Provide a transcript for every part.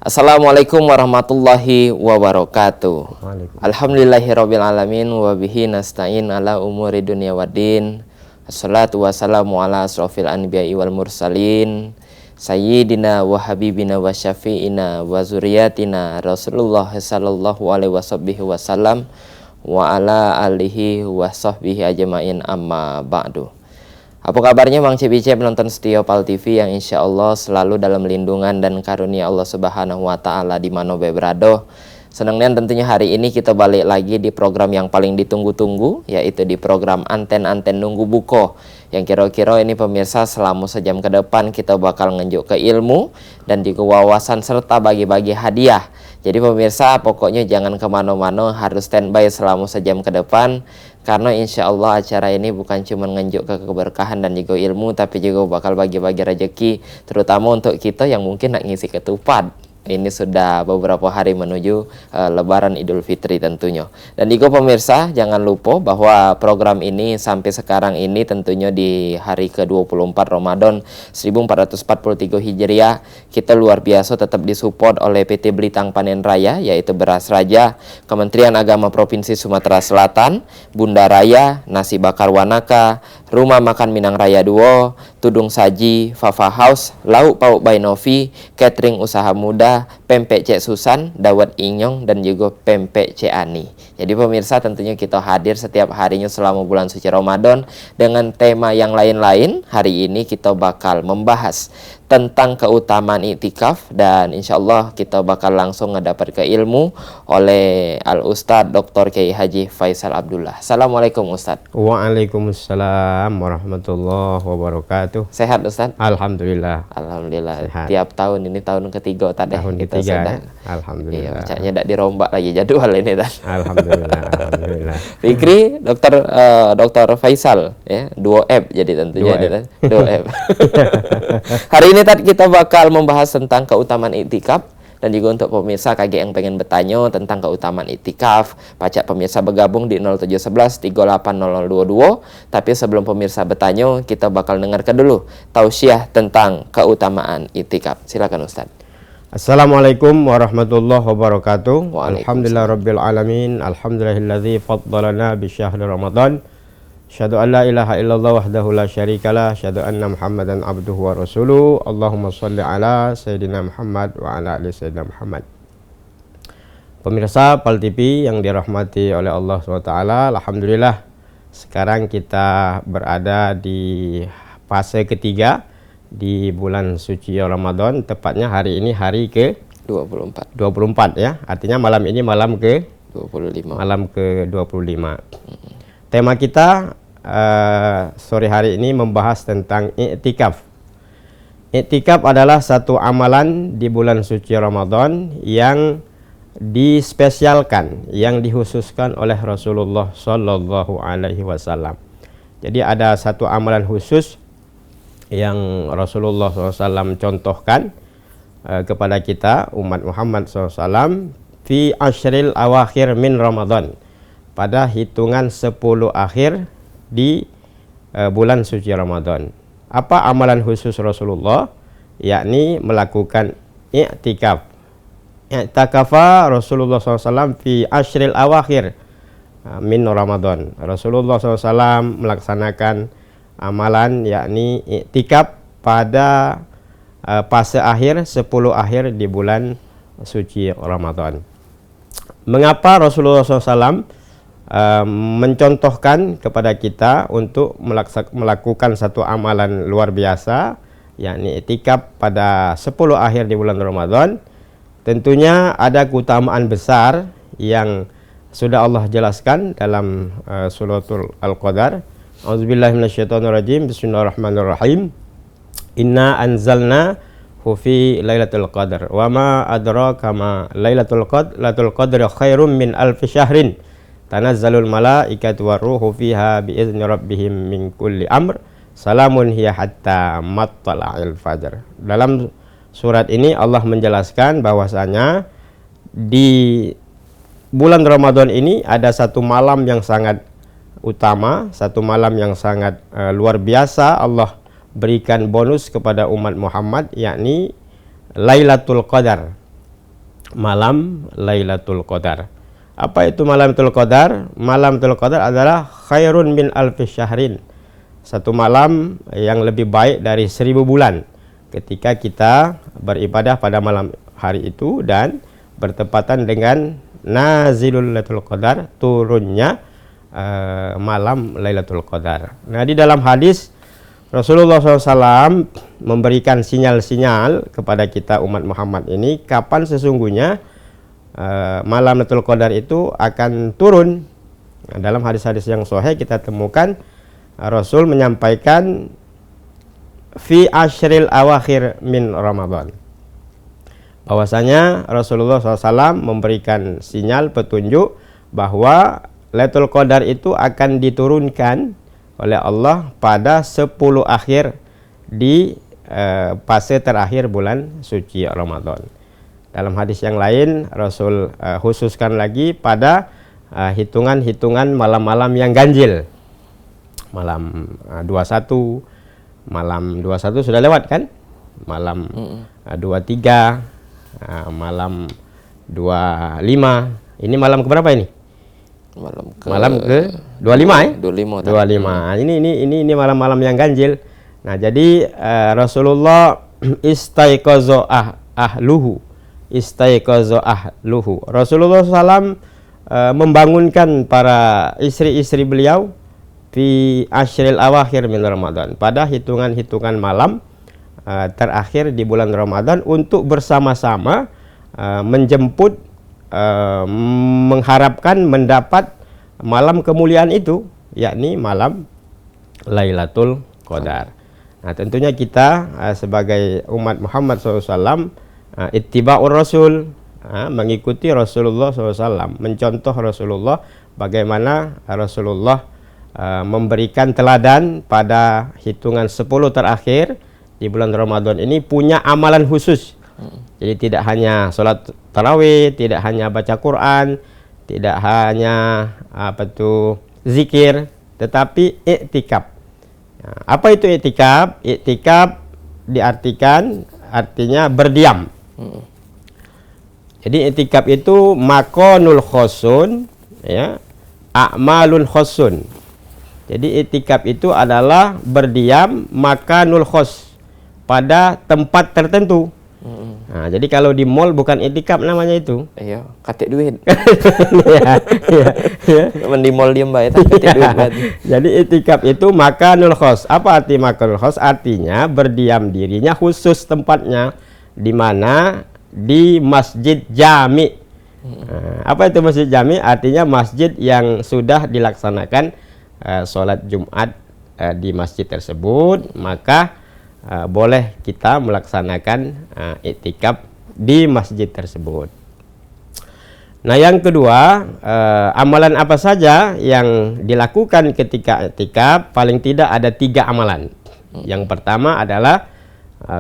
Assalamualaikum warahmatullahi wabarakatuh. Waalaikumsalam. Alhamdulillahirabbil alamin wa bihi nasta'in ala umuri dunya waddin. Assalatu wassalamu ala asrofil anbiya'i wal mursalin sayyidina wa habibina wa syafi'ina wa zuriyatina Rasulullah sallallahu alaihi wasallam wa ala alihi wa sahbihi ajma'in, amma ba'du. Apa kabarnya Bang Cibice, penonton setia PAL TV yang insya Allah selalu dalam lindungan dan karunia Allah Subhanahu wa Ta'ala di mana berado. Senangnya tentunya hari ini kita balik lagi di program yang paling ditunggu-tunggu, yaitu di program Anten-Anten Nunggu Buko, yang kira-kira ini pemirsa selama sejam ke depan kita bakal ngenjuk ke ilmu dan juga wawasan serta bagi-bagi hadiah. Jadi pemirsa pokoknya jangan kemana-mana, harus standby selama sejam ke depan, karena insya Allah acara ini bukan cuma ngenjuk ke keberkahan dan juga ilmu, tapi juga bakal bagi-bagi rezeki, terutama untuk kita yang mungkin nak ngisi ketupat. Ini sudah beberapa hari menuju Lebaran Idul Fitri tentunya. Dan juga pemirsa jangan lupa bahwa program ini sampai sekarang ini tentunya di hari ke-24 Ramadan 1443 Hijriah kita luar biasa tetap disupport oleh PT Blitang Panen Raya, yaitu Beras Raja, Kementerian Agama Provinsi Sumatera Selatan, Bunda Raya, Nasi Bakar Wanaka, Rumah Makan Minang Raya 2, Tudung Saji, Fafa House, Lauk Pauk Bainovi, Catering Usaha Muda, Pempek Cek Susan, Dawet Inyong, dan juga Pempek Cek Ani. Jadi pemirsa tentunya kita hadir setiap harinya selama bulan suci Ramadan dengan tema yang lain-lain. Hari ini kita bakal membahas tentang keutamaan iktikaf, dan insya Allah kita bakal langsung ngedapat ke ilmu oleh Al-Ustadz Dr. Kiai Haji Faisal Abdullah. Assalamualaikum Ustadz. Waalaikumsalam warahmatullahi wabarakatuh. Sehat Ustadz? Alhamdulillah. Alhamdulillah. Sehat. Tiap tahun ini tahun ketiga tadi. Tahun kita ketiga sedang, ya? Alhamdulillah. Iya, macamnya tidak dirombak lagi jadwal ini dan. Alhamdulillah. Alhamdulillah. Fikri, Dokter Faisal, ya, 2F jadi tentunya 2F. Hari ini tadi kita bakal membahas tentang keutamaan iktikaf, dan juga untuk pemirsa KG yang pengen bertanya tentang keutamaan iktikaf, pacak pemirsa bergabung di 0711 380022. Tapi sebelum pemirsa bertanya, kita bakal dengarkan dulu tausiah tentang keutamaan iktikaf. Silakan Ustaz. Assalamualaikum warahmatullahi wabarakatuh. Waalaikumsalam. Alhamdulillah rabbil alamin. Alhamdulillahilladzi faddalana bi syahri Ramadan. Asyhadu an la ilaha illallah wahdahu la syarikalah, asyhadu anna Muhammadan abduhu wa rasuluh. Allahumma shalli ala sayyidina Muhammad wa ala ali sayyidina Muhammad. Pemirsa PAL TV yang dirahmati oleh Allah SWT, alhamdulillah sekarang kita berada di fase ketiga di bulan suci Ramadan, tepatnya hari ini hari ke 24 ya. Artinya malam ini malam ke 25. Malam ke 25. Tema kita sore hari ini membahas tentang iktikaf. Iktikaf adalah satu amalan di bulan suci Ramadan yang dispesialkan, yang dikhususkan oleh Rasulullah Sallallahu Alaihi Wasallam. Jadi ada satu amalan khusus yang Rasulullah SAW contohkan kepada kita umat Muhammad SAW fi ashril awakhir min Ramadan, pada hitungan 10 akhir di bulan suci Ramadan. Apa amalan khusus Rasulullah? Yakni melakukan i'tikaf. I'takafa Rasulullah SAW fi ashril awakhir min Ramadan. Rasulullah SAW melaksanakan amalan yakni i'tikaf pada fase akhir 10 akhir di bulan suci Ramadan. Mengapa Rasulullah SAW mencontohkan kepada kita untuk melakukan satu amalan luar biasa, yakni i'tikaf pada 10 akhir di bulan Ramadan? Tentunya ada keutamaan besar yang sudah Allah jelaskan dalam suratul Al-Qadar. A'udzubillahi minasyaitonirrajim. Bismillahirrahmanirrahim. Inna anzalna fi lailatul qadar wa ma adraka ma lailatul qadr. Lailatul qadri khairum min alfi syahrin. Tanazzalul malaikatu waruhu fiha biizni rabbihim min kulli amr. Salamun hiya hatta matla'il fajr. Dalam surat ini Allah menjelaskan bahwasanya di bulan Ramadan ini ada satu malam yang sangat utama, satu malam yang sangat luar biasa. Allah berikan bonus kepada umat Muhammad, yakni Lailatul Qadar. malam Lailatul Qadar. Apa itu malam Lailatul Qadar? Malam Lailatul Qadar adalah khairun min alfi syahrin. Satu malam yang lebih baik dari 1000 bulan. Ketika kita beribadah pada malam hari itu dan bertepatan dengan nazilul Lailatul Qadar, turunnya malam Lailatul Qadar. Nah, di dalam hadis Rasulullah SAW memberikan sinyal-sinyal kepada kita umat Muhammad ini kapan sesungguhnya malam Lailatul Qadar itu akan turun. Nah, dalam hadis-hadis yang sahih kita temukan Rasul menyampaikan fi ashril awakhir min Ramadan. Bahwasanya Rasulullah SAW memberikan sinyal petunjuk bahwa Lailatul Qadar itu akan diturunkan oleh Allah pada 10 akhir di fase terakhir bulan suci Ramadan. Dalam hadis yang lain Rasul khususkan lagi pada hitungan-hitungan malam-malam yang ganjil. Malam 21, malam 21 sudah lewat kan? Malam 23, malam 25. Ini malam keberapa ini? Malam ke 25 25. Ini malam-malam yang ganjil. Nah, jadi Rasulullah istaiqaza ahluhu. Rasulullah SAW membangunkan para istri-istri beliau fi ashril awakhir min Ramadan, pada hitungan-hitungan malam terakhir di bulan Ramadan untuk bersama-sama menjemput mengharapkan mendapat malam kemuliaan itu, yakni malam Lailatul Qadar. Nah, tentunya kita sebagai umat Muhammad SAW ittiba'ur Rasul, mengikuti Rasulullah SAW, mencontoh Rasulullah, bagaimana Rasulullah memberikan teladan pada hitungan 10 terakhir di bulan Ramadan ini punya amalan khusus. Jadi tidak hanya sholat tarawih, tidak hanya baca Quran, tidak hanya zikir, tetapi iktikaf. Nah, apa itu iktikaf? Iktikaf artinya berdiam. Jadi iktikaf itu makonul khosun, ya, a'malun khosun. Jadi iktikaf itu adalah berdiam makanul khos, pada tempat tertentu. Nah, jadi kalau di mall bukan iktikaf namanya itu. Iya, katik duit. ya. Di mall diem bae katik duit berarti. Jadi iktikaf itu makanul khos. Apa arti makanul khos? Artinya berdiam dirinya khusus tempatnya, di mana di masjid jami. Nah, apa itu masjid jami? Artinya masjid yang sudah dilaksanakan sholat Jumat di masjid tersebut, maka boleh kita melaksanakan iktikaf di masjid tersebut. Nah, yang kedua, amalan apa saja yang dilakukan ketika iktikaf? Paling tidak ada 3 amalan. Yang pertama adalah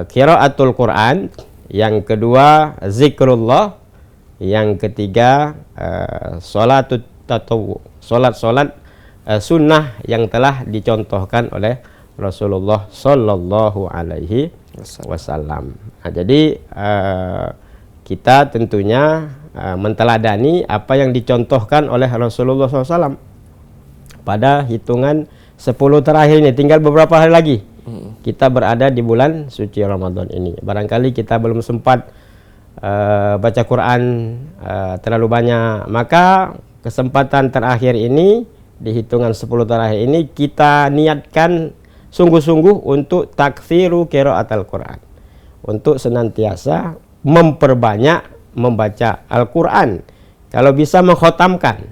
qiraatul Quran, yang kedua zikrullah, yang ketiga sholatut tatawwu, sholat sunnah yang telah dicontohkan oleh Rasulullah Sallallahu Alaihi Wasallam. Nah, jadi kita tentunya menteladani apa yang dicontohkan oleh Rasulullah SAW pada hitungan 10 terakhir ini. Tinggal beberapa hari lagi kita berada di bulan suci Ramadan ini. Barangkali kita belum sempat baca Quran terlalu banyak, maka kesempatan terakhir ini, di hitungan 10 terakhir ini, kita niatkan sungguh-sungguh untuk takfiru qiraatul Quran, untuk senantiasa memperbanyak membaca Al-Quran, kalau bisa mengkhatamkan,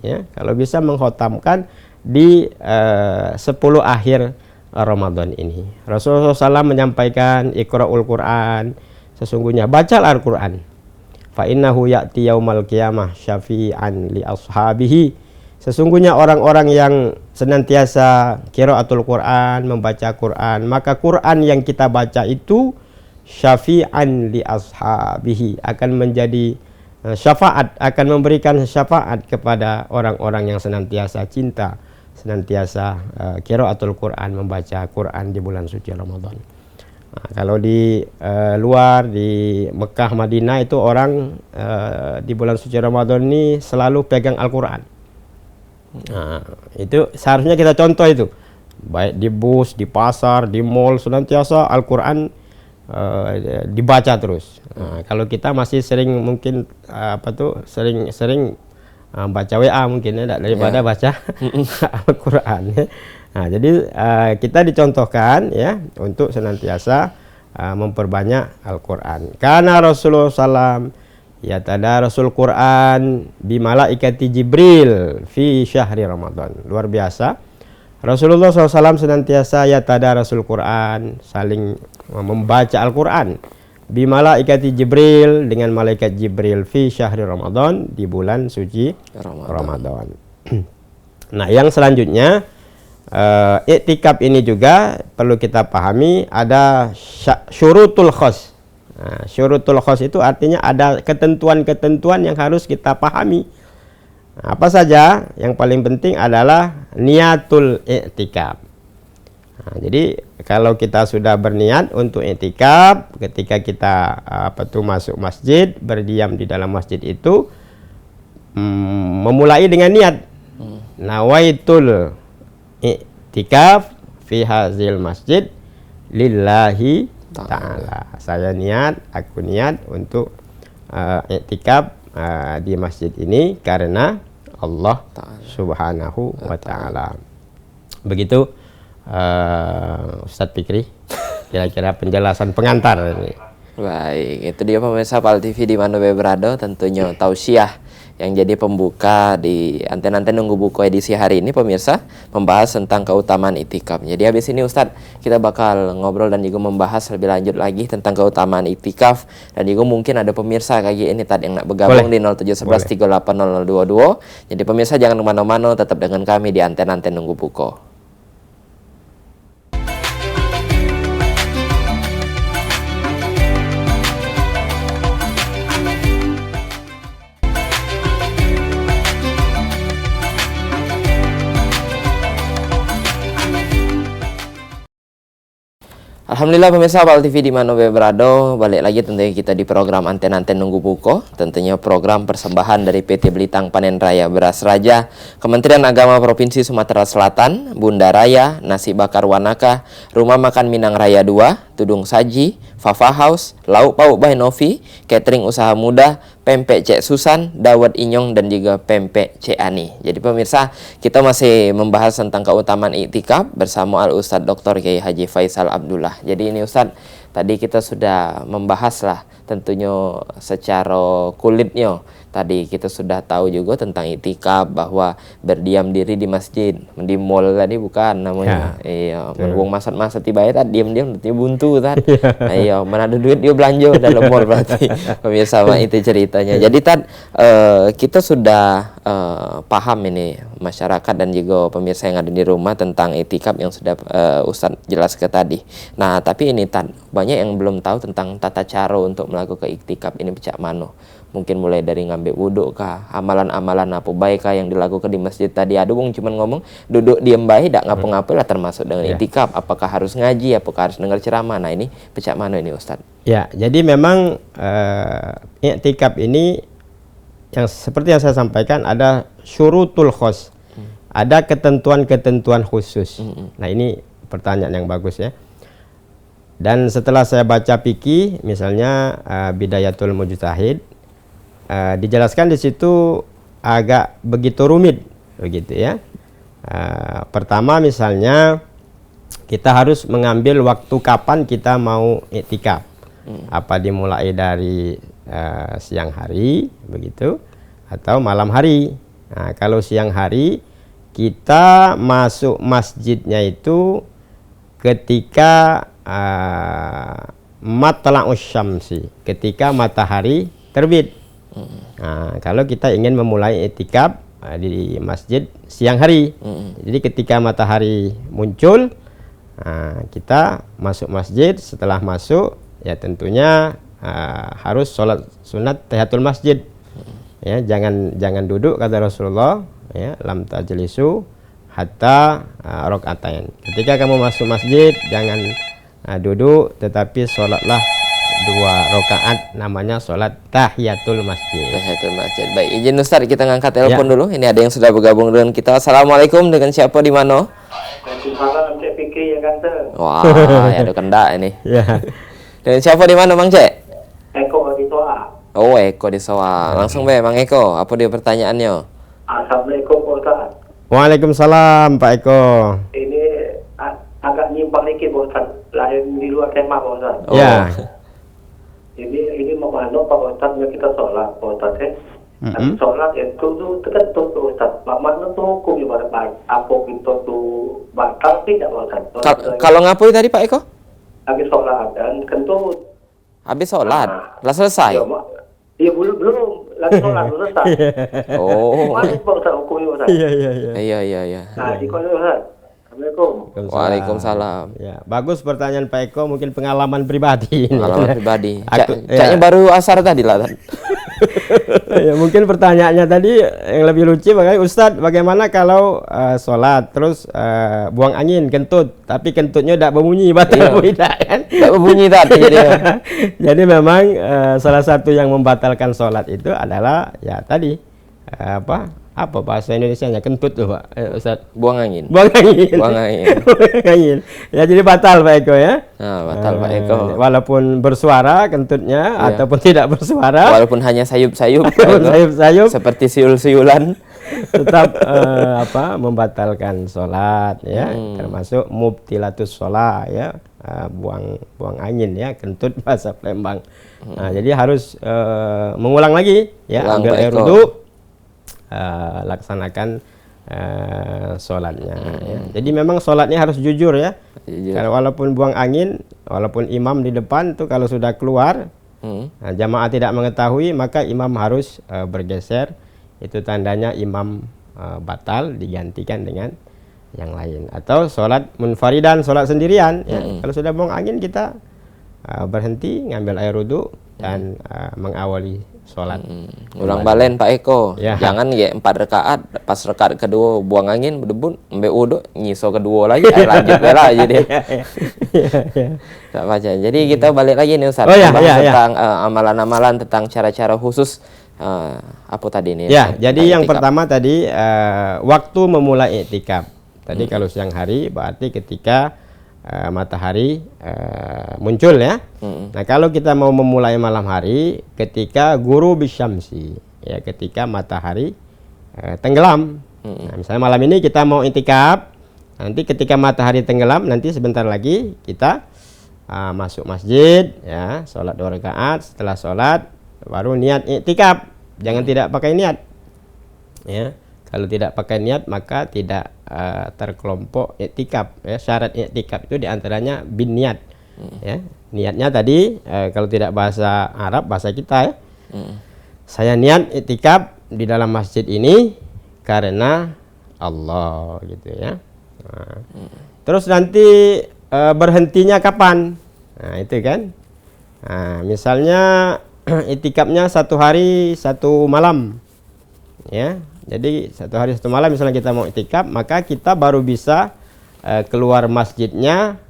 ya, kalau bisa mengkhatamkan di 10 akhir Ramadan ini. Rasulullah SAW menyampaikan iqra'ul Quran, sesungguhnya baca Al-Quran, fa innahu ya'ti yaumal qiyamah syafi'an li ashabihi. Sesungguhnya orang-orang yang senantiasa qiraatul Quran, membaca Quran, maka Quran yang kita baca itu syafi'an li ashabihi, akan menjadi syafaat, akan memberikan syafaat kepada orang-orang yang senantiasa cinta, senantiasa qiraatul Quran, membaca Quran di bulan suci Ramadan. Nah, kalau di luar di Mekah, Madinah itu orang di bulan suci Ramadan ini selalu pegang Al-Quran. Nah, itu seharusnya kita contoh itu, baik di bus, di pasar, di mall, senantiasa Al-Quran dibaca terus. Nah, kalau kita masih sering mungkin sering baca WA mungkin ya, daripada baca Al-Quran. Nah, jadi kita dicontohkan ya untuk senantiasa memperbanyak Al-Quran. Karena Rasulullah SAW ya Rasul Quran bi malaikati Jibril fi syahri Ramadan. Luar biasa. Rasulullah SAW senantiasa ya Rasul Quran, saling membaca Al-Quran bi malaikati Jibril, dengan malaikat Jibril fi syahri Ramadan, di bulan suci Ramadan. Nah, yang selanjutnya iktikaf ini juga perlu kita pahami ada syurutul khos. Nah, syurutul khos itu artinya ada ketentuan-ketentuan yang harus kita pahami. Nah, apa saja? Yang paling penting adalah niatul iktikaf. Nah, jadi kalau kita sudah berniat untuk iktikaf, ketika kita masuk masjid, berdiam di dalam masjid itu memulai dengan niat. Nawaitul i'tikaf fi hazil masjid lillahi ta'ala. Saya niat, aku niat untuk i'tikaf di masjid ini karena Allah Subhanahu wa ta'ala. Begitu Ustadz Fikri, kira-kira penjelasan pengantar ini. Baik, itu dia pemirsa PAL TV di mana berada, tentunya tausiah yang jadi pembuka di Anten-Anten Nunggu Buku edisi hari ini pemirsa, membahas tentang keutamaan iktikaf. Jadi habis ini Ustadz kita bakal ngobrol dan juga membahas lebih lanjut lagi tentang keutamaan iktikaf, dan juga mungkin ada pemirsa kayak ini tadi yang nak bergabung di 0711380022. Jadi pemirsa jangan kemana-mana, tetap dengan kami di Anten-Anten Nunggu Buku. Alhamdulillah pemirsa PAL TV di mana berada, balik lagi tentunya kita di program Anten-Anten Nunggu Buku, tentunya program persembahan dari PT Belitang Panen Raya Beras Raja, Kementerian Agama Provinsi Sumatera Selatan, Bunda Raya, Nasi Bakar Wanaka, Rumah Makan Minang Raya 2, Tudung Saji, Fafa House, Lauk Pauk Bae Novi, Catering Usaha Muda, Pempek Cek Susan, Dawet Inyong, dan juga Pempek Cek Ani. Jadi pemirsa, kita masih membahas tentang keutamaan iktikaf bersama Al-Ustadz Dr. Kiai Haji Faisal Abdullah. Jadi ini Ustadz, tadi kita sudah membahas lah tentunya secara kulitnya. Tadi kita sudah tahu juga tentang iktikaf, bahwa berdiam diri di masjid, di mall tadi bukan namanya. Iya, menunggu masat-masat tiba tadi diam-diam nanti buntu tadi. Iya, mana ada duit dia belanja dalam mall berarti. Pemirsa, itu ceritanya. Jadi kita sudah paham ini masyarakat dan juga pemirsa yang ada di rumah tentang iktikaf yang sudah Ustadz jelaskan tadi. Nah, tapi ini banyak yang belum tahu tentang tata cara untuk melakukan iktikaf ini pecah mano. Mungkin mulai dari ngambil wudhu kah, amalan-amalan apa baik kah yang dilakukan di masjid tadi. Ada wong cuman ngomong duduk diam baik, tak ngapa-ngapa lah termasuk dengan iktikaf. Apakah harus ngaji, apakah harus dengar ceramah? Nah, ini pecah mano ini Ustadz. Ya, jadi memang iktikaf ini yang seperti yang saya sampaikan ada syurutul khos. Ada ketentuan-ketentuan khusus. Nah, ini pertanyaan yang bagus ya. Dan setelah saya baca fikih, misalnya Bidayatul Mujtahid, dijelaskan di situ agak begitu rumit, begitu ya. Pertama misalnya kita harus mengambil waktu kapan kita mau iktikaf. Apa dimulai dari siang hari, begitu, atau malam hari. Nah, kalau siang hari kita masuk masjidnya itu ketika matla'us syamsi, ketika matahari terbit. Nah, kalau kita ingin memulai iktikaf di masjid siang hari, jadi ketika matahari muncul, kita masuk masjid. Setelah masuk, ya tentunya harus sholat sunat tahiyatul masjid. Ya, jangan duduk, kata Rasulullah, ya, lam tajlisu hatta rakaatain. Ketika kamu masuk masjid, jangan duduk, tetapi sholatlah 2 rakaat, namanya sholat tahiyatul masjid. Tahiyatul masjid. Baik, izin Ustaz kita ngangkat telepon Ya. dulu. Ini ada yang sudah bergabung dengan kita. Assalamualaikum, dengan siapa di mana? Malam Cik Fikri yang ganteng. Wah, ya ada kendak ini. Ya. Dengan siapa di mana Bang Cek? Eko bagi toa. Oh, Eko di Sawah. Langsung be Bang Eko, apa dia pertanyaannya? Assalamualaikum Pak Ustaz. Waalaikumsalam Pak Eko. Ini agak nyimpang dikit Pak Ustaz. Lain di luar tema Pak Ustaz. Oh. Ya. Ini mau mana Pak Ustaz yang kita sholat Pak Ustaz sholat itu tuh tertentu Pak Ustaz. Mana tuh hukum ibarat baik. Apa kita tuh batal tidak Pak Ustaz? Kalau ngapui tadi Pak Eko? Lagi sholat dan kentut. Habis sholat, lah selesai. Iya belum. Lagi sholat belum selesai. Oh. Mana Pak Ustaz hukumnya Pak Ustaz? Iya. Nah, di kono Ustaz. Assalamualaikum. Waalaikumsalam. Ya, bagus pertanyaan Pak Eko, mungkin pengalaman pribadi ini. Pengalaman pribadi. Aku- Caknya ya. baru asar tadi lah. Ya, mungkin pertanyaannya tadi yang lebih lucu, makanya Ustadz, bagaimana kalau sholat terus buang angin, kentut, tapi kentutnya tidak berbunyi, batal Iya. apa tidak kan? Tidak berbunyi tadi jadi. Jadi memang salah satu yang membatalkan sholat itu adalah ya tadi apa bahasa Indonesianya, kentut tuh Pak Ustadz. Buang angin. Buang angin. Buang angin. Buang angin. Ya jadi batal Pak Eko ya. Nah, batal Pak Eko. Walaupun bersuara kentutnya Iya. ataupun tidak bersuara, Walaupun hanya sayup-sayup. walaupun sayup-sayup, Seperti siul-siulan. tetap membatalkan sholat ya, termasuk mubtilatus sholat ya, buang angin ya, kentut bahasa Palembang. Nah, jadi harus mengulang lagi ya, Ulang, ambil Pak air Eko. wudhu, laksanakan sholatnya ya. Jadi memang sholatnya harus jujur ya. Jujur. Kalau walaupun buang angin, walaupun imam di depan tuh kalau sudah keluar, jamaah tidak mengetahui, maka imam harus bergeser. Itu tandanya imam batal, digantikan dengan yang lain. Atau sholat munfaridan, sholat sendirian ya. Kalau sudah buang angin, kita berhenti, ngambil air wudhu dan mengawali sholat. Ulang balen Pak Eko. Ya. Jangan ya 4 rakaat, pas rakaat kedua buang angin, berdebun, ambil wudhu, nyiso kedua lagi, lanjut lah jadi. Tak baca. Jadi kita balik lagi nih Ustaz. Oh, ya, Bahas ya, ya. tentang amalan-amalan, tentang cara-cara khusus. Apa tadi nih? Ya, jadi yang Iktikaf. pertama tadi waktu memulai iktikaf. Tadi kalau siang hari berarti ketika matahari muncul ya. Nah, kalau kita mau memulai malam hari ketika guru bisyamsi, ya ketika matahari tenggelam. Nah, misalnya malam ini kita mau iktikaf, nanti ketika matahari tenggelam, nanti sebentar lagi kita masuk masjid ya, sholat 2 rakaat, setelah sholat baru niat iktikaf. Jangan tidak pakai niat ya. Kalau tidak pakai niat maka tidak terkelompok iktikaf ya. Syarat iktikaf itu diantaranya bin niat ya. Niatnya tadi kalau tidak bahasa Arab, bahasa kita ya. Saya niat iktikaf di dalam masjid ini karena Allah gitu ya. Nah, terus nanti berhentinya kapan? Nah, itu kan. Nah, misalnya iktikafnya 1 hari 1 malam ya. Jadi 1 hari 1 malam misalnya kita mau iktikaf, maka kita baru bisa keluar masjidnya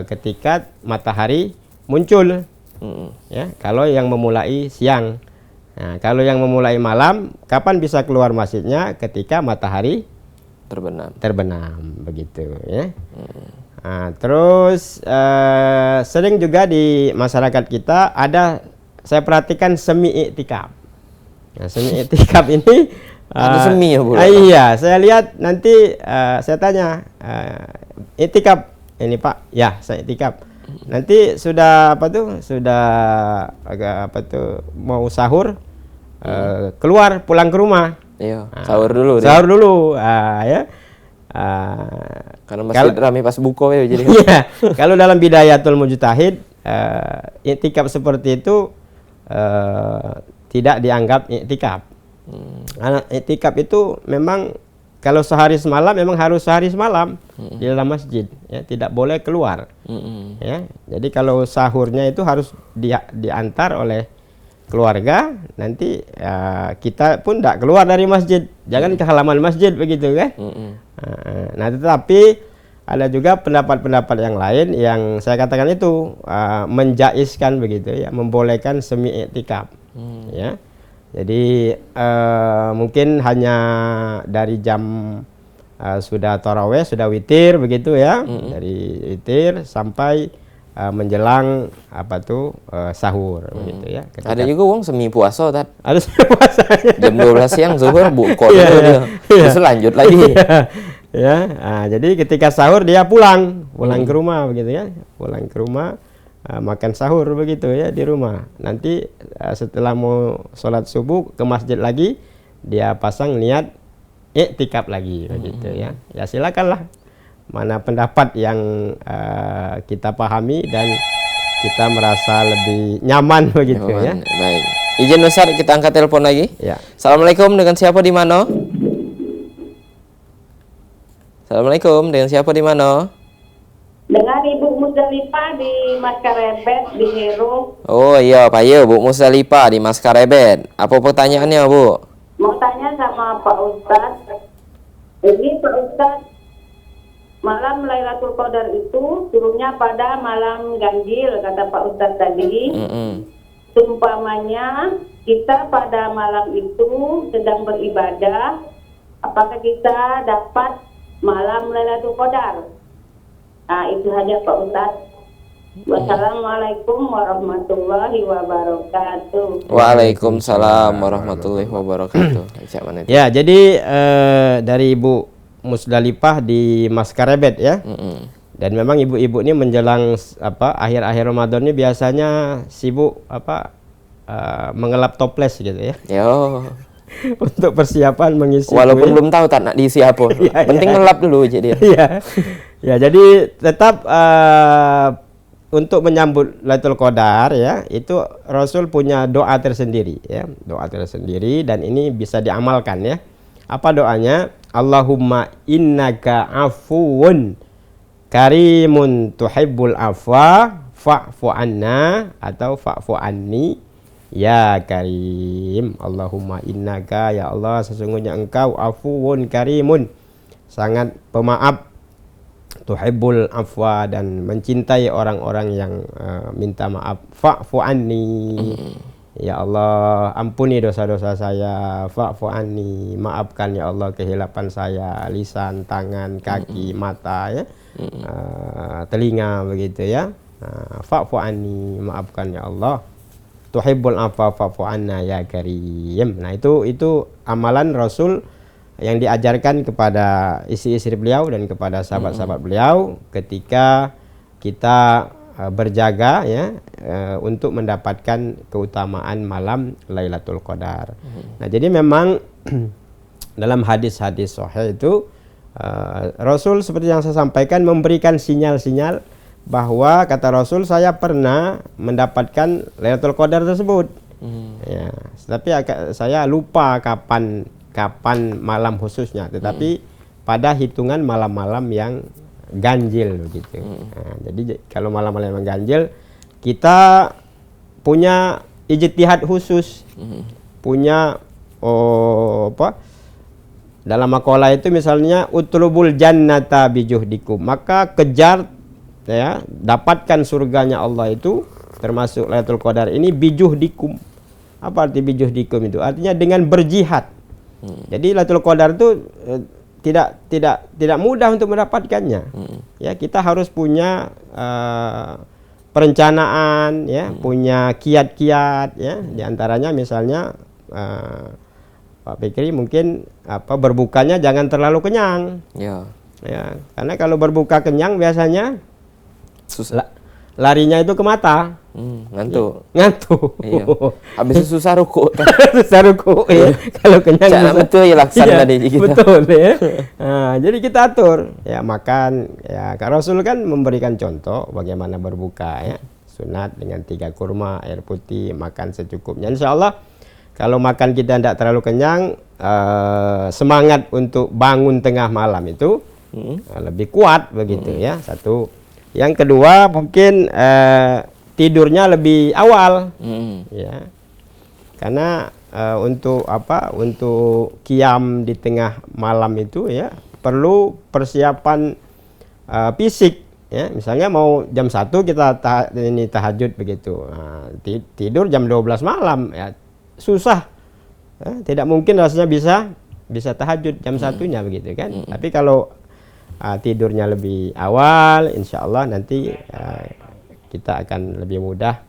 ketika matahari muncul ya, kalau yang memulai siang. Nah, kalau yang memulai malam, kapan bisa keluar masjidnya? Ketika matahari terbenam begitu ya. Nah, terus sering juga di masyarakat kita ada, saya perhatikan semi iktikaf. Nah, semi iktikaf ini Ada semi ya, Bu? Iya, saya lihat nanti saya tanya iktikaf ini Pak, ya saya iktikaf. Nanti sudah sudah agak mau sahur, keluar pulang ke rumah. Iya, sahur dulu deh. Sahur dulu, ya. Karena masjid ramai pas buka ya jadi. Iya, kalau dalam Bidayatul Mujtahid, iktikaf seperti itu tidak dianggap iktikaf. Karena iktikaf itu memang kalau sehari semalam memang harus sehari semalam di dalam masjid, ya, tidak boleh keluar. Ya, jadi kalau sahurnya itu harus diantar oleh keluarga, nanti kita pun tidak keluar dari masjid, jangan ke halaman masjid begitu kan. Nah, tetapi ada juga pendapat-pendapat yang lain yang saya katakan itu menjaizkan begitu ya, membolehkan semi iktikaf. Ya. Jadi mungkin hanya dari jam sudah tarawih, sudah witir begitu ya, dari witir sampai menjelang sahur begitu ya. Ada juga wong semi puasa tat. Ada semi puasanya. Jam 12 siang zuhur buka Iya, dulu dia. iya. Terus lanjut lagi. Ya, jadi ketika sahur dia pulang ke rumah begitu ya, pulang ke rumah makan sahur begitu ya di rumah. Nanti setelah mau sholat subuh ke masjid lagi, dia pasang niat iktikaf lagi begitu ya. Ya silakanlah mana pendapat yang kita pahami dan kita merasa lebih nyaman begitu ya. Baik. Izin Ustaz, kita angkat telepon lagi. Ya. Assalamualaikum, dengan siapa di mana? Assalamualaikum, dengan siapa di mana? Dengan Ibu Musdalifah di Maskarebet di Heru. Oh iya, Pak ya, Bu Musdalifah di Maskarebet. Apa pertanyaannya, Bu? Mau tanya sama Pak Ustadz. Ini Pak Ustadz, malam Lailatul Qadar itu turunnya pada malam ganjil, kata Pak Ustadz tadi. Seumpamanya kita pada malam itu sedang beribadah, apakah kita dapat malam Lailatul Qadar? Nah, itu saja Pak Ustadz. Wassalamualaikum warahmatullahi wabarakatuh. Waalaikumsalam warahmatullahi wabarakatuh. Ya, jadi dari Ibu Musdalifah di Maskarebet ya. Dan memang ibu-ibu ini menjelang akhir-akhir Ramadan ini biasanya sibuk mengelap toples gitu ya. Yo. Untuk persiapan mengisi Walaupun kue. belum tahu tak nak diisi apa. Penting ngelap dulu jadi. Ya, jadi tetap untuk menyambut Lailatul Qadar ya, itu Rasul punya doa tersendiri ya, doa tersendiri dan ini bisa diamalkan ya. Apa doanya? Allahumma innaka afuwun karimun tuhibbul afwa fa'fu anna atau fa'fu anni ya karim. Allahumma innaka, ya Allah sesungguhnya engkau afuwun karimun, sangat pemaaf, tuhibbul afwa dan mencintai orang-orang yang minta maaf. Fa'fu anni, ya Allah ampuni dosa-dosa saya. Fa'fu anni, maafkan ya Allah kehilapan saya, lisan, tangan, kaki, mata ya, telinga begitu ya. Fa'fu anni, maafkan ya Allah. Tuhibbul afwa fa'fu anna ya karim. Nah, itu amalan Rasul yang diajarkan kepada istri-istri beliau dan kepada sahabat-sahabat beliau ketika kita berjaga ya untuk mendapatkan keutamaan malam Lailatul Qadar. Nah, jadi memang dalam hadis-hadis sahih itu Rasul seperti yang saya sampaikan memberikan sinyal-sinyal bahwa kata Rasul saya pernah mendapatkan Lailatul Qadar tersebut. Ya, tapi saya lupa kapan malam khususnya, tetapi pada hitungan malam-malam yang ganjil begitu. Nah, jadi kalau malam-malam yang ganjil kita punya ijtihad khusus, punya dalam makalah itu misalnya utlubul jannata bijuhdikum, maka kejar ya, dapatkan surganya Allah itu termasuk Lailatul Qadar ini bijuhdikum. Apa arti bijuhdikum itu? Artinya dengan berjihad. Jadi Lailatul Qadar itu tidak mudah untuk mendapatkannya. Ya, kita harus punya perencanaan ya, punya kiat-kiat ya. Di antaranya misalnya Pak Fikri mungkin berbukanya jangan terlalu kenyang. Ya, karena kalau berbuka kenyang biasanya larinya itu ke mata. Ngantuk. Iya. Habis itu susah ruku. Susah ruku ya. Kalau kenyang susah. Betul ya laksana tadi kita. Betul ya. Nah, jadi kita atur ya makan ya. Karena Rasul kan memberikan contoh bagaimana berbuka ya. Sunat dengan 3 kurma, air putih, makan secukupnya. Insya Allah kalau makan kita tidak terlalu kenyang, semangat untuk bangun tengah malam itu lebih kuat begitu ya. Satu. Yang kedua mungkin tidurnya lebih awal, ya, karena untuk qiyam di tengah malam itu ya perlu persiapan fisik. Ya, misalnya mau jam 1 kita tahajud begitu. Nah, tidur jam 12 malam ya susah. Ya, tidak mungkin rasanya bisa tahajud jam satunya begitu kan. Tapi kalau tidurnya lebih awal, insya Allah nanti kita akan lebih mudah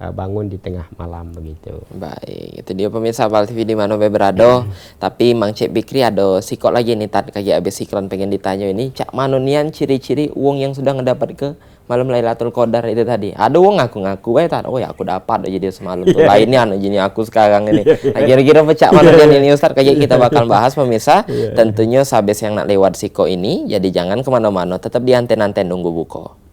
bangun di tengah malam begitu. Baik, itu dia pemirsa Apal TV di mana berado. Tapi Mang Cek Bikri ada sikok lagi nih tadi kayak abis iklan pengen ditanya ini cak manunian ciri-ciri uang yang sudah ngedapat ke malam Lailatul Qadar itu tadi. Ada uang ngaku-ngaku oh ya aku dapat aja dia semalam tuh. Lainnya jadi aku sekarang ini. Nah, kira-kira pecak manunian ini Ustaz kayak kita bakal bahas pemirsa. Tentunya sabes yang nak lewat sikok ini, jadi jangan kemana-mana, tetap di anten-anten nunggu buko.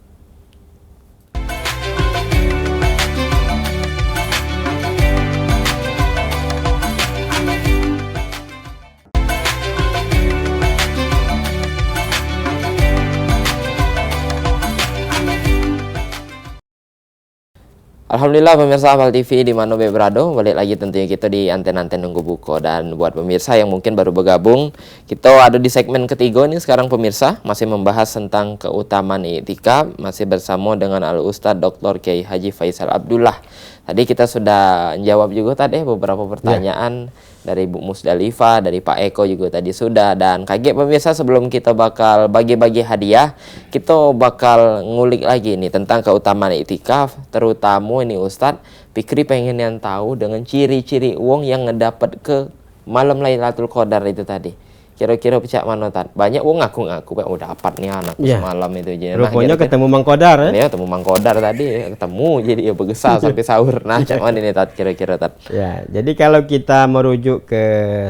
Alhamdulillah pemirsa Apal TV di mana berado, balik lagi tentunya kita di anten-anten nunggu buko. Dan buat pemirsa yang mungkin baru bergabung, kita ada di segmen ketiga nih sekarang pemirsa, masih membahas tentang keutamaan i'tikaf, masih bersama dengan Al Ustadz Dr. Kiai Haji Faisal Abdullah. Tadi kita sudah jawab juga tadi beberapa pertanyaan dari Bu Musdalifah, dari Pak Eko juga tadi sudah. Dan kaget pemirsa, sebelum kita bakal bagi-bagi hadiah, kita bakal ngulik lagi nih tentang keutamaan i'tikaf, terutama ini Ustadz Fikri pengen yang tahu dengan ciri-ciri uang yang ngedapat ke malam Lailatul Qadar itu tadi. Kira-kira pecah mana Tad? Banyak uang ngaku-ngaku kayak udah dapat nih anak semalam itu jadi. Rupanya ketemu Mang Qadar ya. Ketemu Mang Qadar tadi, ketemu jadi ya bergesah sampai sahur. Nah, cak mana nih Tad kira-kira Tad? Ya, jadi kalau kita merujuk ke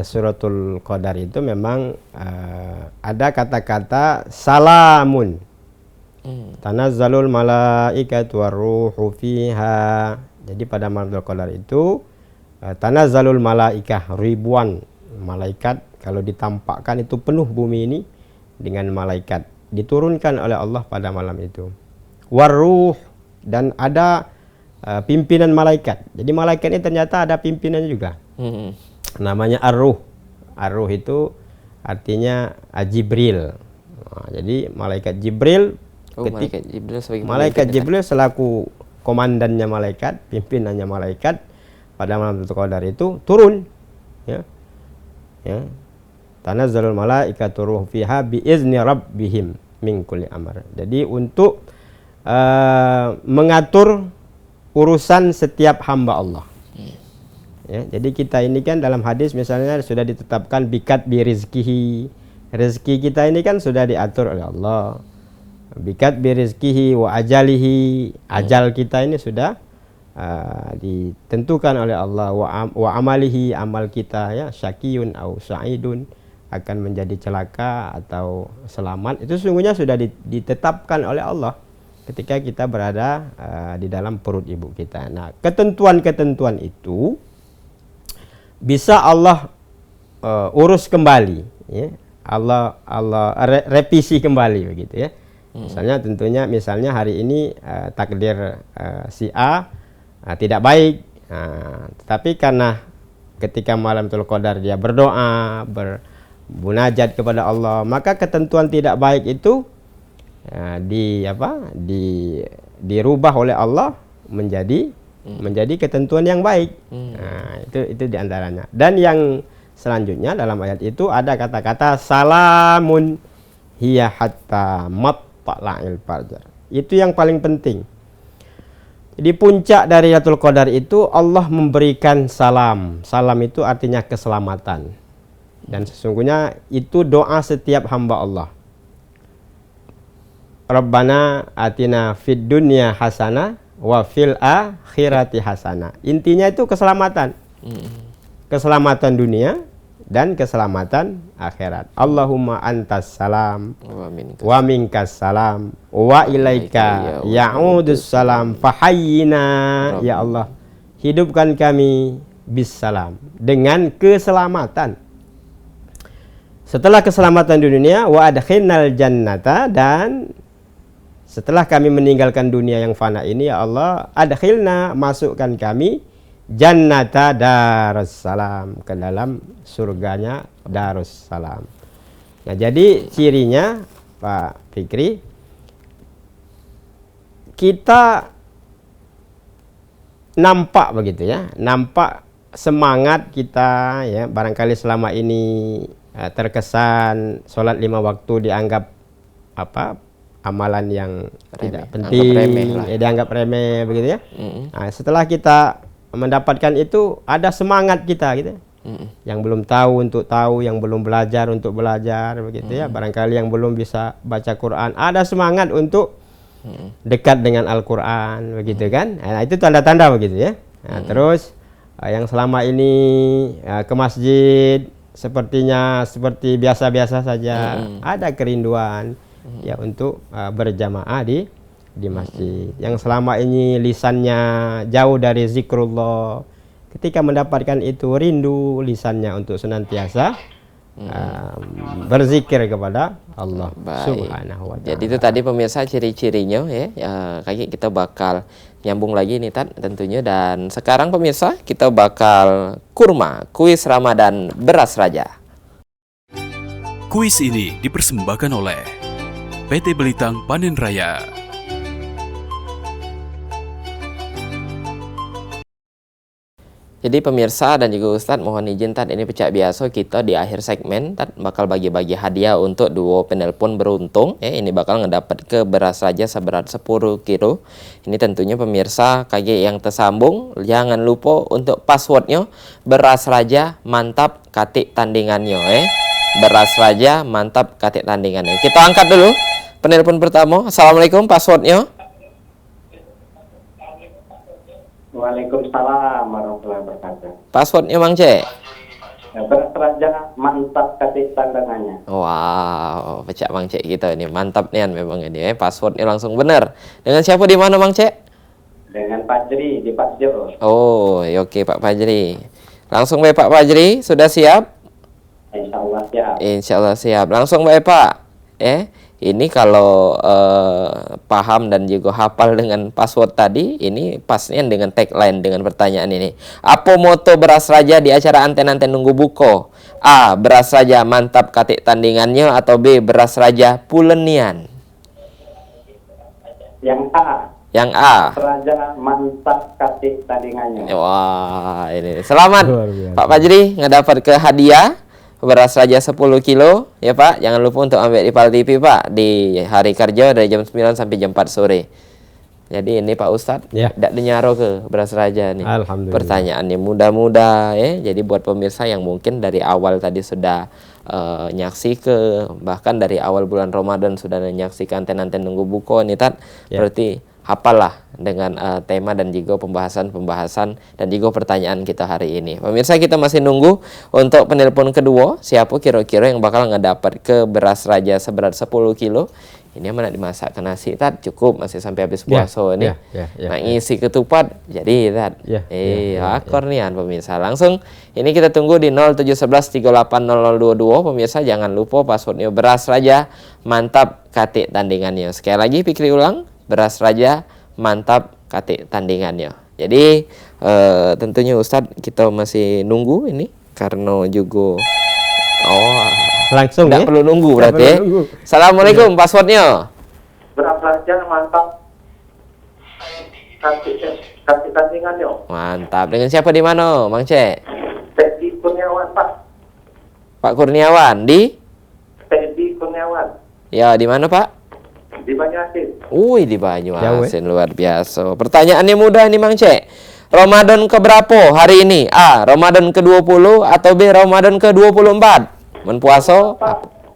Suratul Qadar itu memang ada kata-kata salamun. Tanazzalul malaikatu waruhu fiha. Jadi pada malam Qadar itu tanazzalul malaikah, ribuan malaikat. Kalau ditampakkan itu penuh bumi ini dengan malaikat. Diturunkan oleh Allah pada malam itu. Waruh, dan ada pimpinan malaikat. Jadi malaikat ini ternyata ada pimpinan juga. Namanya Ar-Ruh. Ar-Ruh itu artinya Jibril. Nah, jadi malaikat Jibril, malaikat Jibril selaku komandannya malaikat, pimpinannya malaikat pada malam Qadar itu turun. Ya. Tanazzalul malaikatu ruh fiha biizni rabbihim min kulli amr. Jadi untuk mengatur urusan setiap hamba Allah. Ya, jadi kita ini kan dalam hadis misalnya sudah ditetapkan bikat bi rizkihi. Rezeki kita ini kan sudah diatur oleh Allah. Bikat bi rizkihi wa ajalihi. Ajal kita ini sudah ditentukan oleh Allah. Wa amalihi, amal kita ya syakiyun au sa'idun, akan menjadi celaka atau selamat, itu sesungguhnya sudah ditetapkan oleh Allah ketika kita berada di dalam perut ibu kita. Nah, ketentuan-ketentuan itu bisa Allah urus kembali, ya. Allah revisi kembali begitu ya. Misalnya hari ini takdir si A tidak baik, tetapi karena ketika malam Qadar dia berdoa, munajat kepada Allah, maka ketentuan tidak baik itu dirubah oleh Allah menjadi ketentuan yang baik. Nah, itu diantaranya. Dan yang selanjutnya dalam ayat itu ada kata-kata salamun hiya hatta matla'il fajr. Itu yang paling penting. Di puncak dari Lailatul Qadar itu Allah memberikan salam. Salam itu artinya keselamatan. Dan sesungguhnya itu doa setiap hamba Allah. Rabbana atina fid dunya hasanah wa fil akhirati hasanah. Intinya itu keselamatan. Keselamatan dunia dan keselamatan akhirat. Allahumma antas salam wa minkas salam wa ilaika ya'udus salam fahayyina. Ya Allah, hidupkan kami bisalam, dengan keselamatan. Setelah keselamatan di dunia, wa adkhilnal jannata, dan setelah kami meninggalkan dunia yang fana ini, ya Allah, adkhilna, masukkan kami jannata darussalam, ke dalam surganya darussalam. Nah, jadi cirinya Pak Fikri, kita nampak begitu ya, nampak semangat kita ya, barangkali selama ini terkesan sholat 5 waktu dianggap apa, amalan yang tidak penting, dianggap remeh begitu ya. Nah, setelah kita mendapatkan itu, ada semangat kita gitu. Yang belum tahu untuk tahu, yang belum belajar untuk belajar begitu ya. Barangkali yang belum bisa baca Quran, ada semangat untuk dekat dengan Al-Quran begitu kan. Nah, itu tanda-tanda begitu ya. Nah, terus yang selama ini ke masjid sepertinya seperti biasa-biasa saja, ada kerinduan ya untuk berjamaah di masjid. Yang selama ini lisannya jauh dari zikrullah, ketika mendapatkan itu rindu lisannya untuk senantiasa berzikir kepada Allah Subhanahu wa ta'ala. Jadi itu tadi pemirsa ciri-cirinya ya. Kayak kita bakal nyambung lagi nih Tat tentunya. Dan sekarang pemirsa kita bakal kurma kuis Ramadan beras raja. Kuis ini dipersembahkan oleh PT Belitang Panen Raya. Jadi pemirsa dan juga Ustadz, mohon izin Tat, ini pecah biasa kita di akhir segmen Tat bakal bagi-bagi hadiah untuk duo penelpon beruntung ya. Ini bakal ngedapat ke beras raja seberat 10 kilo. Ini tentunya pemirsa kayak yang tersambung, jangan lupa untuk passwordnya beras raja mantap katik tandingannya beras raja mantap katik tandingannya. Kita angkat dulu penelpon pertama. Assalamualaikum, passwordnya. Waalaikumsalam warahmatullahi wabarakatuh. Passwordnya Mang Cek. Beras raja mantap katik tandangannya. Wow, pecah Mang Cek kita ini mantap nih memang ini passwordnya langsung benar. Dengan siapa di mana Mang Cek? Dengan Pak Jri di Pak Jo. Oh, ya oke Pak Fajri. Langsung baik Pak Fajri, sudah siap? Insya Allah siap. Insya Allah siap. Langsung baik Pak. Ini kalau paham dan juga hafal dengan password tadi, ini pasnya dengan tagline dengan pertanyaan ini. Apa moto beras raja di acara anten-anten nunggu buko? A. Beras raja mantap katik tandingannya, atau B. Beras raja pulenian? Yang A. Yang A. Raja mantap katik tandingannya. Wah, ini selamat Luar Pak Fajri ngedapat ke hadiah beras raja 10 kilo ya Pak. Jangan lupa untuk ambil di Pal TV Pak di hari kerja dari jam 9 sampai jam 4 sore. Jadi ini Pak Ustadz tidak dinyaro ke beras raja nih. Alhamdulillah. Pertanyaannya mudah-mudah ya. Jadi buat pemirsa yang mungkin dari awal tadi sudah nyaksi ke, bahkan dari awal bulan Ramadan sudah menyaksikan anten-anten nunggu buko nih Tat. Berarti hafalah dengan tema dan juga pembahasan dan juga pertanyaan kita hari ini. Pemirsa, kita masih nunggu untuk penelpon kedua. Siapa kira-kira yang bakal ngedapat ke beras raja seberat 10 kilo. Ini mana dimasak ke nasi Tat, cukup masih sampai habis puasa nih. Nah, isi ketupat jadi Tat. Akor nian pemirsa. Langsung ini kita tunggu di 0711380022. Pemirsa jangan lupa passwordnya beras raja mantap katik tandingannya. Sekali lagi pikir ulang, beras raja mantap katik tandingannya. Jadi tentunya Ustadz kita masih nunggu ini karena juga langsung tidak perlu nunggu berarti. Assalamualaikum, passwordnya. Beras raja mantap katik tandingannya. Mantap. Dengan siapa di mana, Mang Cek? Teddy Kurniawan Pak. Pak Kurniawan di? Teddy Kurniawan. Ya, di mana Pak? Di Banyuasin. Di Banyuasin, luar biasa. Pertanyaannya mudah nih Mang Cek. Ramadan keberapa hari ini? A. Ramadan ke-20 atau B. Ramadan ke-24? Menpuaso?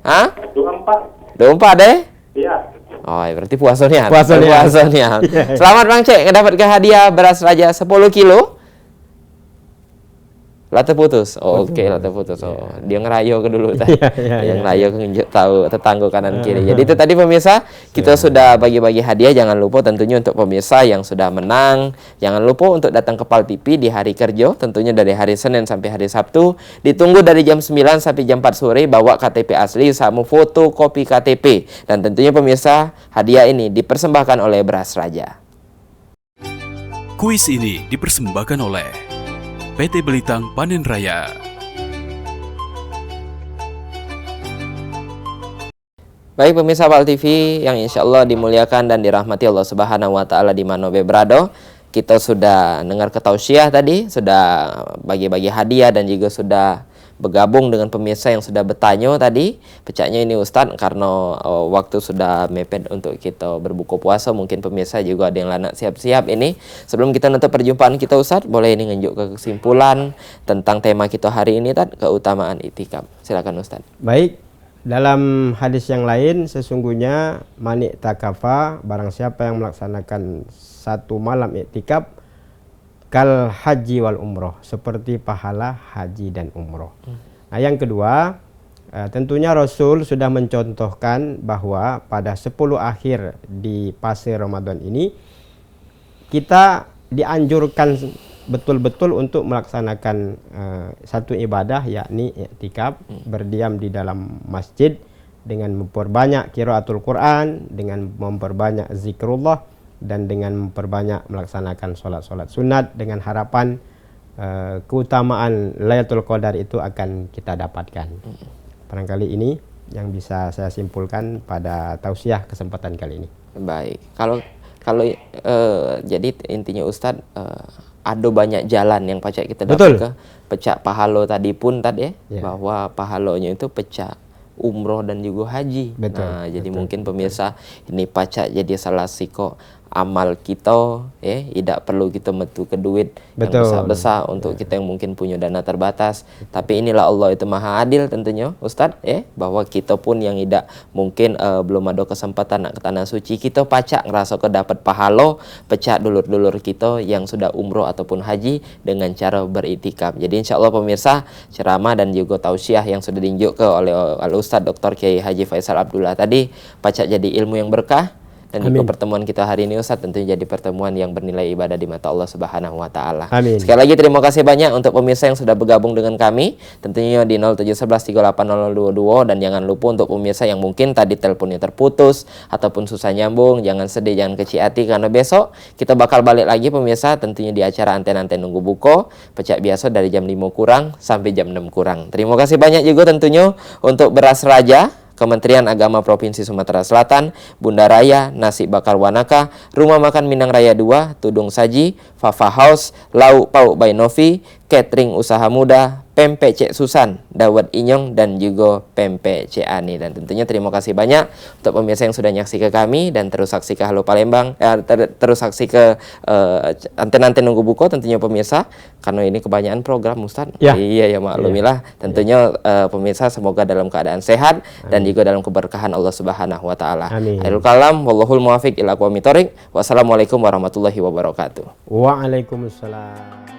Hah? 24. 24 deh? Iya. Berarti puasanya. Puasanya. Selamat Bang Cek, dapat ke hadiah beras raja 10 kilo. Lata putus. Oke, lata putus. Dia ngerayo ke dulu tadi. Yang ngerayo ke tahu tetangga kanan kiri. Jadi itu tadi pemirsa, kita sudah bagi-bagi hadiah. Jangan lupa tentunya untuk pemirsa yang sudah menang, jangan lupa untuk datang ke Pal TV di hari kerja, tentunya dari hari Senin sampai hari Sabtu. Ditunggu dari jam 9 sampai jam 4 sore, bawa KTP asli sama foto kopi KTP. Dan tentunya pemirsa, hadiah ini dipersembahkan oleh beras raja. Kuis ini dipersembahkan oleh PT Belitang Panen Raya. Baik pemirsa Pal TV yang insya Allah dimuliakan dan dirahmati Allah Subhanahu Wa Taala di mana berada, kita sudah dengar ketausiah tadi, sudah bagi-bagi hadiah dan juga sudah bergabung dengan pemirsa yang sudah bertanya tadi. Pecahnya ini Ustadz karena waktu sudah mepet untuk kita berbuka puasa, mungkin pemirsa juga ada yang lanak siap-siap ini. Sebelum kita nutup perjumpaan kita Ustadz, boleh ini nunjuk ke kesimpulan tentang tema kita hari ini Tad, keutamaan itikaf. Silakan Ustadz. Baik, dalam hadis yang lain sesungguhnya manik takafa, barang siapa yang melaksanakan satu malam iktikaf kal haji wal umroh, seperti pahala haji dan umroh. Nah yang kedua, tentunya Rasul sudah mencontohkan bahwa pada 10 akhir di fase Ramadan ini kita dianjurkan betul-betul untuk melaksanakan satu ibadah, yakni iktikaf, berdiam di dalam masjid dengan memperbanyak qiraatul Quran, dengan memperbanyak zikrullah, dan dengan memperbanyak melaksanakan sholat-sholat sunat, dengan harapan keutamaan Lailatul Qadar itu akan kita dapatkan. Barangkali ini yang bisa saya simpulkan pada tausiah kesempatan kali ini. Baik, kalau jadi intinya Ustadz, ada banyak jalan yang pacak kita dapat ke pecah pahalo tadi pun tadi bahwa pahalonya itu pecah umroh dan juga haji. Jadi mungkin pemirsa ini pacak jadi salah siko amal kita, tidak perlu kita metu ke duit yang besar-besar untuk kita yang mungkin punya dana terbatas. Tapi inilah Allah itu maha adil tentunya Ustadz, bahwa kita pun yang tidak mungkin belum ada kesempatan nak ke tanah suci, kita pacak ngerasa ke dapat pahala pecah dulur-dulur kita yang sudah umroh ataupun haji dengan cara beritikaf. Jadi insya Allah pemirsa, ceramah dan juga tausiah yang sudah ditunjukkan oleh Al-Ustadz Dr. Kiai Haji Faisal Abdullah tadi pacak jadi ilmu yang berkah. Dan juga pertemuan kita hari ini Ustaz tentunya jadi pertemuan yang bernilai ibadah di mata Allah Subhanahu Wa Taala. Sekali lagi terima kasih banyak untuk pemirsa yang sudah bergabung dengan kami, tentunya di 0711380022, dan jangan lupa untuk pemirsa yang mungkin tadi teleponnya terputus ataupun susah nyambung, jangan sedih, jangan kecil hati, karena besok kita bakal balik lagi pemirsa tentunya di acara Anten-Anten Nunggu Buko pecah biasa dari jam 5 kurang sampai jam 6 kurang. Terima kasih banyak juga tentunya untuk Beras Raja, Kementerian Agama Provinsi Sumatera Selatan, Bunda Raya, Nasi Bakar Wanaka, Rumah Makan Minang Raya 2, Tudung Saji, Fafa House, Lauk Pauk by Novi, Catering Usaha Muda, Pempek Cek Susan, Dawet Inyong, dan juga Pempek Cek Ani. Dan tentunya terima kasih banyak untuk pemirsa yang sudah nyaksi ke kami dan terus saksi ke Halo Palembang, terus saksi ke Anten-Anten Nunggu Buko tentunya pemirsa, karena ini kebanyakan program Ustaz. Iya ya maklumilah. Tentunya pemirsa semoga dalam keadaan sehat dan juga dalam keberkahan Allah Subhanahu Wa Taala. Akhirul kalam, wallahul muwafiq ila aqwamit thoriq. Wassalamualaikum warahmatullahi wabarakatuh. Waalaikumsalam.